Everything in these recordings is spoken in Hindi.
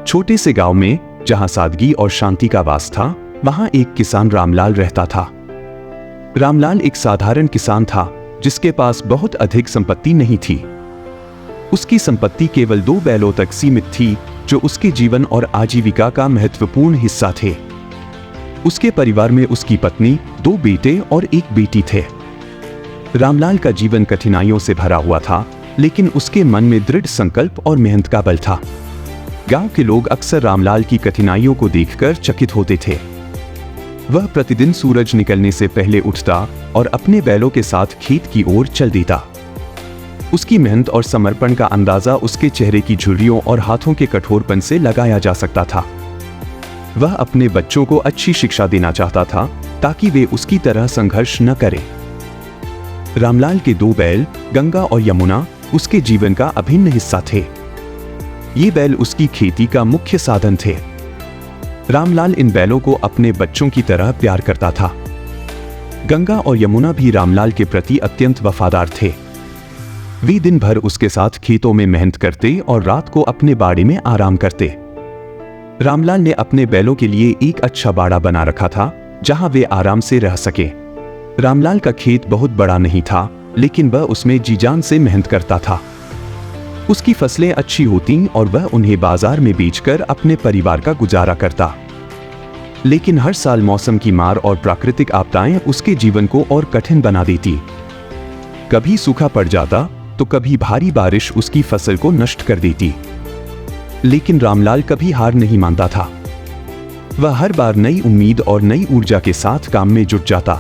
छोटे से गांव में जहां सादगी और शांति का वास था, वहां एक किसान रामलाल रहता था। रामलाल एक साधारण किसान था जिसके पास बहुत अधिक संपत्ति नहीं थी। उसकी संपत्ति केवल 2 बैलों तक सीमित थी, जो उसके जीवन और आजीविका का महत्वपूर्ण हिस्सा थे। उसके परिवार में उसकी पत्नी, 2 बेटे और 1 बेटी थे। रामलाल का जीवन कठिनाइयों से भरा हुआ था, लेकिन उसके मन में दृढ़ संकल्प और मेहनत का बल था। गांव के लोग अक्सर रामलाल की कठिनाइयों को देखकर चकित होते थे। वह प्रतिदिन सूरज निकलने से पहले उठता और अपने बैलों के साथ खेत की ओर चल देता। उसकी मेहनत और समर्पण का अंदाजा उसके चेहरे की झुर्रियों और हाथों के कठोरपन से लगाया जा सकता था। वह अपने बच्चों को अच्छी शिक्षा देना चाहता था ताकि वे उसकी तरह संघर्ष न करें। रामलाल के 2 बैल, गंगा और यमुना, उसके जीवन का अभिन्न हिस्सा थे। ये बैल उसकी खेती का मुख्य साधन थे। रामलाल इन बैलों को अपने बच्चों की तरह प्यार करता था। गंगा और यमुना भी रामलाल के प्रति अत्यंत वफादार थे। वे दिन भर उसके साथ खेतों में मेहनत करते और रात को अपने बाड़े में आराम करते। रामलाल ने अपने बैलों के लिए एक अच्छा बाड़ा बना रखा था जहां वे आराम से रह सके। रामलाल का खेत बहुत बड़ा नहीं था, लेकिन वह उसमें जी जान से मेहनत करता था। उसकी फसलें अच्छी होती और वह उन्हें बाजार में बेचकर अपने परिवार का गुजारा करता। लेकिन हर साल मौसम की मार और प्राकृतिक आपदाएं उसके जीवन को और कठिन बना देती। कभी सूखा पड़ जाता तो कभी भारी बारिश उसकी फसल को नष्ट कर देती। लेकिन रामलाल कभी हार नहीं मानता था। वह हर बार नई उम्मीद और नई ऊर्जा के साथ काम में जुट जाता।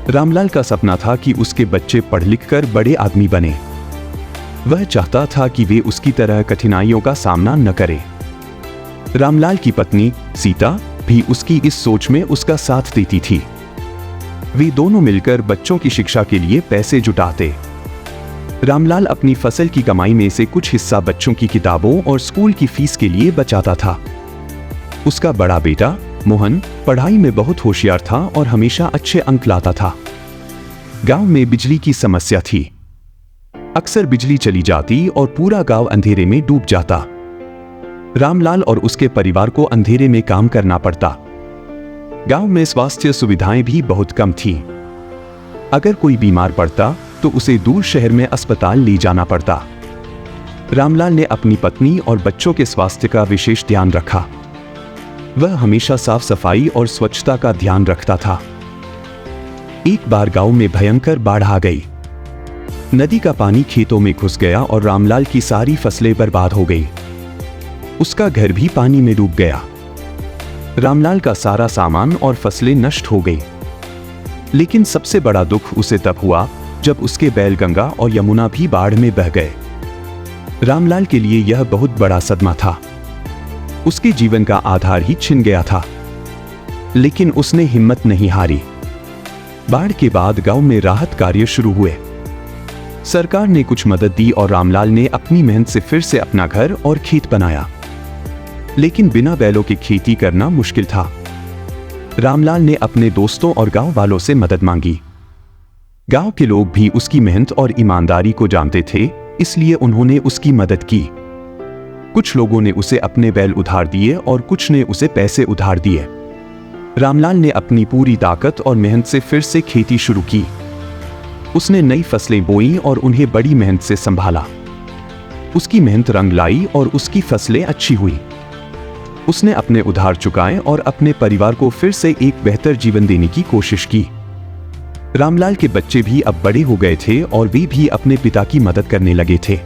रामलाल का सपना था कि उसके बच्चे पढ़ लिख कर बड़े आदमी बने। वह चाहता था कि वे उसकी तरह कठिनाइयों का सामना न करें। रामलाल की पत्नी सीता भी उसकी इस सोच में उसका साथ देती थी। वे दोनों मिलकर बच्चों की शिक्षा के लिए पैसे जुटाते। रामलाल अपनी फसल की कमाई में से कुछ हिस्सा बच्चों की किताबों और स्कूल की फीस के लिए बचाता था। उसका बड़ा बेटा मोहन पढ़ाई में बहुत होशियार था और हमेशा अच्छे अंक लाता था। गांव में बिजली की समस्या थी। अक्सर बिजली चली जाती और पूरा गांव अंधेरे में डूब जाता। रामलाल और उसके परिवार को अंधेरे में काम करना पड़ता। गांव में स्वास्थ्य सुविधाएं भी बहुत कम थी। अगर कोई बीमार पड़ता तो उसे दूर शहर में अस्पताल ले जाना पड़ता। रामलाल ने अपनी पत्नी और बच्चों के स्वास्थ्य का विशेष ध्यान रखा। वह हमेशा साफ सफाई और स्वच्छता का ध्यान रखता था। एक बार गांव में भयंकर बाढ़ आ गई। नदी का पानी खेतों में घुस गया और रामलाल की सारी फसलें बर्बाद हो गई। उसका घर भी पानी में डूब गया। रामलाल का सारा सामान और फसलें नष्ट हो गई। लेकिन सबसे बड़ा दुख उसे तब हुआ जब उसके बैल गंगा और यमुना भी बाढ़ में बह गए। रामलाल के लिए यह बहुत बड़ा सदमा था। उसके जीवन का आधार ही छिन गया था। लेकिन उसने हिम्मत नहीं हारी। बाढ़ के बाद गांव में राहत कार्य शुरू हुए। सरकार ने कुछ मदद दी और रामलाल ने अपनी मेहनत से फिर से अपना घर और खेत बनाया। लेकिन बिना बैलों की खेती करना मुश्किल था। रामलाल ने अपने दोस्तों और गांव वालों से मदद मांगी। गांव के लोग भी उसकी मेहनत और ईमानदारी को जानते थे, इसलिए उन्होंने उसकी मदद की। कुछ लोगों ने उसे अपने बैल उधार दिए और कुछ ने उसे पैसे उधार दिए। रामलाल ने अपनी पूरी ताकत और मेहनत से फिर से खेती शुरू की। उसने नई फसलें बोईं और उन्हें बड़ी मेहनत से संभाला। उसकी मेहनत रंग लाई और उसकी फसलें अच्छी हुई। उसने अपने उधार चुकाए और अपने परिवार को फिर से एक बेहतर जीवन देने की कोशिश की। रामलाल के बच्चे भी अब बड़े हो गए थे और वे भी अपने पिता की मदद करने लगे थे।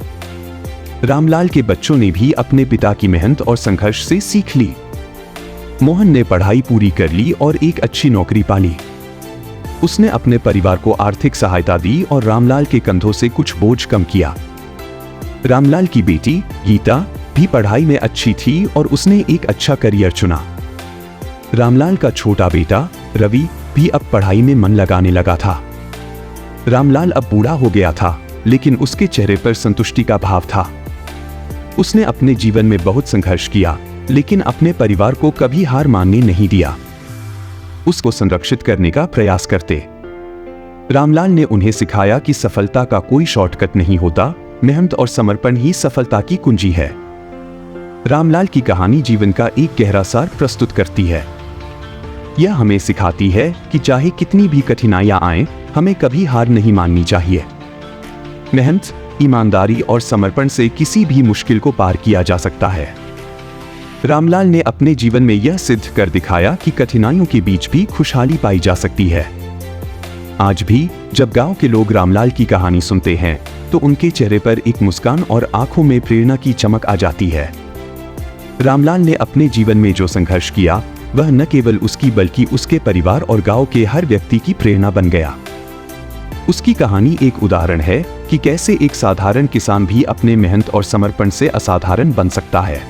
रामलाल के बच्चों ने भी अपने पिता की मेहनत और संघर्ष से सीख ली। मोहन ने पढ़ाई पूरी कर ली और एक अच्छी नौकरी पाली। उसने अपने परिवार को आर्थिक सहायता दी और रामलाल के कंधों से कुछ बोझ कम किया। रामलाल की बेटी गीता भी पढ़ाई में अच्छी थी और उसने एक अच्छा करियर चुना। रामलाल का छोटा बेटा रवि भी अब पढ़ाई में मन लगाने लगा था। रामलाल अब बूढ़ा हो गया था, लेकिन उसके चेहरे पर संतुष्टि का भाव था। उसने अपने जीवन में बहुत संघर्ष किया, लेकिन अपने परिवार को कभी हार मानने नहीं दिया। उसको संरक्षित करने का प्रयास करते। रामलाल ने उन्हें सिखाया कि सफलता का कोई शॉर्टकट नहीं होता, मेहनत और समर्पण ही सफलता की कुंजी है। रामलाल की कहानी जीवन का एक गहरा सार प्रस्तुत करती है। यह हमें सिखाती है कि चाहे कितनी भी कठिनाइयां आएं, हमें कभी हार नहीं माननी चाहिए। मेहनत, ईमानदारी और समर्पण से किसी भी मुश्किल को पार किया जा सकता है। रामलाल ने अपने जीवन में यह सिद्ध कर दिखाया कि कठिनाइयों के बीच भी खुशहाली पाई जा सकती है। आज भी जब गांव के लोग रामलाल की कहानी सुनते हैं तो उनके चेहरे पर एक मुस्कान और आंखों में प्रेरणा की चमक आ जाती है। रामलाल ने अपने जीवन में जो संघर्ष किया वह न केवल उसकी बल्कि उसके परिवार और गांव के हर व्यक्ति की प्रेरणा बन गया। उसकी कहानी एक उदाहरण है कि कैसे एक साधारण किसान भी अपने मेहनत और समर्पण से असाधारण बन सकता है।